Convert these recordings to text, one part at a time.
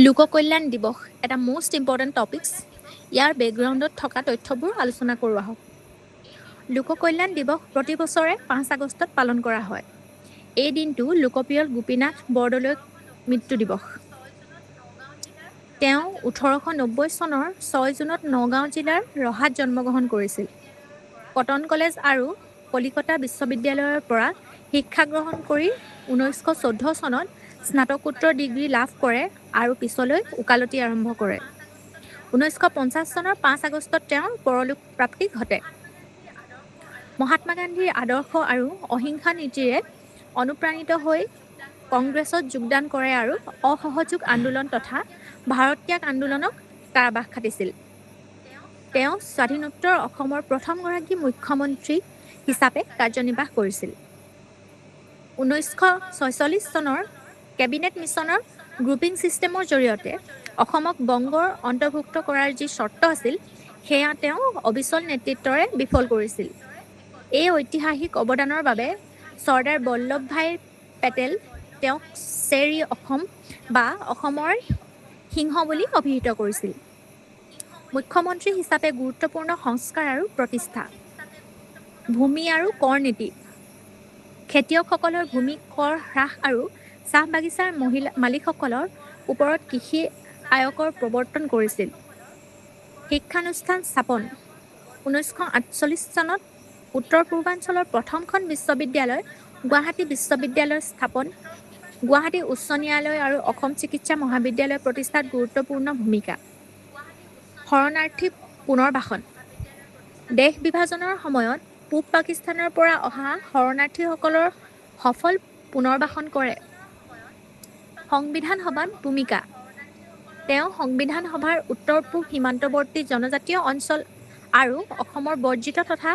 লোককল্যাণ দিৱস এটা most important topics. ইয়াৰ বেকগ্ৰাউণ্ডত থকা তথ্যবোৰ আলোচনা কৰোঁ আহক। লোককল্যাণ দিৱস প্ৰতি বছৰে 5 আগষ্টত পালন কৰা হয়। এই দিনটো লোকপ্ৰিয় গোপীনাথ বৰদলৈৰ মৃত্যু দিৱস। তেওঁ 1890 চনৰ 6 জুনত নগাঁও জিলাৰ ৰহাত জন্মগ্ৰহণ কৰিছিল। কটন কলেজ আৰু কলিকতা বিশ্ববিদ্যালয়ৰ পৰা শিক্ষা গ্ৰহণ কৰি 1914 চনত স্নাতকোত্তৰ ডিগ্ৰী লাভ কৰে আৰু পিছলৈ ওকালতি আৰম্ভ কৰে। 1950 চনৰ 5 আগষ্টত তেওঁৰ পৰলোক প্ৰাপ্তি ঘটে। মহাত্মা গান্ধীৰ আদৰ্শ আৰু অহিংসা নীতিৰে অনুপ্ৰাণিত হৈ কংগ্ৰেছত যোগদান কৰে আৰু অসহযোগ আন্দোলন তথা ভাৰত ত্যাগ আন্দোলনক কাৰাবাস খাটিছিল। তেওঁ স্বাধীনোত্তৰ অসমৰ প্ৰথমগৰাকী মুখ্যমন্ত্ৰী হিচাপে কাৰ্যনিৰ্বাহ কৰিছিল। 1946 চনৰ কেবিনেট মিছনৰ গ্ৰুপিং ছিষ্টেমৰ জৰিয়তে অসমক বংগৰ অন্তৰ্ভুক্ত কৰাৰ যি চৰ্ত আছিল, সেয়া তেওঁ অবিচল নেতৃত্বৰে বিফল কৰিছিল। এই ঐতিহাসিক অৱদানৰ বাবে চৰ্দাৰ বল্লভভাই পেটেল তেওঁক শ্বেৰ-ই-অসম বা অসমৰ সিংহ বুলি অভিহিত কৰিছিল। মুখ্যমন্ত্ৰী হিচাপে গুৰুত্বপূৰ্ণ সংস্কাৰ আৰু প্ৰতিষ্ঠা। ভূমি আৰু কৰ নীতি। খেতিয়কসকলৰ ভূমি কৰ হ্ৰাস আৰু চাহ বাগিচাৰ মালিকসকলৰ ওপৰত কৃষি আয়কৰ প্ৰৱৰ্তন কৰিছিল। শিক্ষানুষ্ঠান স্থাপন। 1948 চনত উত্তৰ-পূৰ্বাঞ্চলৰ প্ৰথমখন বিশ্ববিদ্যালয় গুৱাহাটী বিশ্ববিদ্যালয় স্থাপন। গুৱাহাটী উচ্চ ন্যায়ালয় আৰু অসম চিকিৎসা মহাবিদ্যালয় প্ৰতিষ্ঠাত গুৰুত্বপূৰ্ণ ভূমিকা। শৰণাৰ্থী পুনৰ্বাসন। দেশ বিভাজনৰ সময়ত পূব পাকিস্তানৰ পৰা অহা শৰণাৰ্থীসকলৰ সফল পুনৰ্বাসন কৰে। সংবিধান সভাত ভূমিকা। তেওঁ সংবিধান সভাৰ উত্তৰ-পূব সীমান্তৱৰ্তী জনজাতীয় অঞ্চল আৰু অসমৰ বৰ্জিত তথা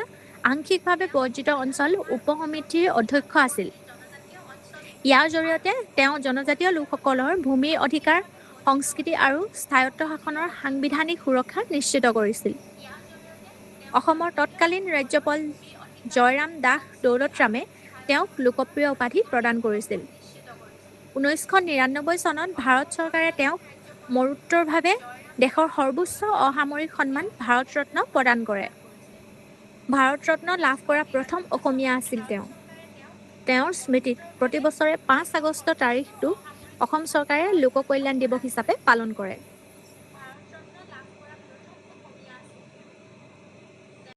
আংশিকভাৱে বৰ্জিত অঞ্চল উপ-সমিতিৰ অধ্যক্ষ আছিল। ইয়াৰ জৰিয়তে তেওঁ জনজাতীয় লোকসকলৰ ভূমিৰ অধিকাৰ, সংস্কৃতি আৰু স্বায়ত্ব শাসনৰ সাংবিধানিক সুৰক্ষা নিশ্চিত কৰিছিল। অসমৰ তৎকালীন ৰাজ্যপাল জয়ৰাম দাস দৌলত ৰামে তেওঁক লোকপ্ৰিয় উপাধি প্ৰদান কৰিছিল। 1999 চনত ভাৰত চৰকাৰে তেওঁক মৰণোত্তৰভাৱে দেশৰ সৰ্বোচ্চ অসামৰিক সন্মান ভাৰত ৰত্ন প্ৰদান কৰে। ভাৰত ৰত্ন লাভ কৰা প্ৰথম অসমীয়া আছিল তেওঁ। তেওঁৰ স্মৃতিত প্ৰতি বছৰে 5 আগষ্ট তাৰিখটো অসম চৰকাৰে লোককল্যাণ দিৱস হিচাপে পালন কৰে।